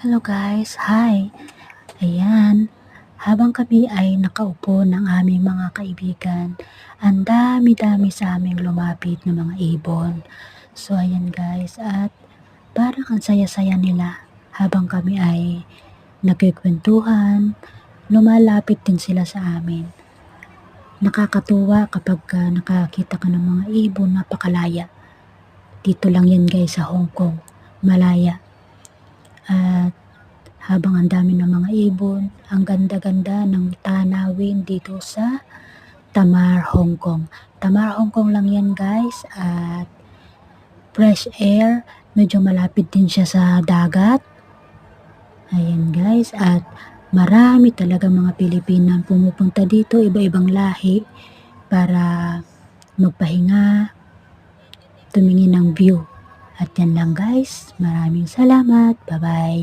Hello guys, hi! Ayan, habang kami ay nakaupo ng aming mga kaibigan, ang dami-dami sa aming lumapit na mga ibon. So ayan guys, at parang ang saya-saya nila habang kami ay nagkikwentuhan, lumalapit din sila sa amin. Nakakatuwa kapag nakakita ka ng mga ibon, napakalaya. Dito lang yan guys sa Hong Kong, malaya. At habang ang dami ng mga ibon, ang ganda-ganda ng tanawin dito sa Tamar, Hong Kong. Tamar, Hong Kong lang yan guys, at fresh air, medyo malapit din siya sa dagat. Ayan guys, at marami talaga mga Pilipino ang pumupunta dito, iba-ibang lahi, para magpahinga, tumingin ng view. At yan lang guys, maraming salamat, bye-bye.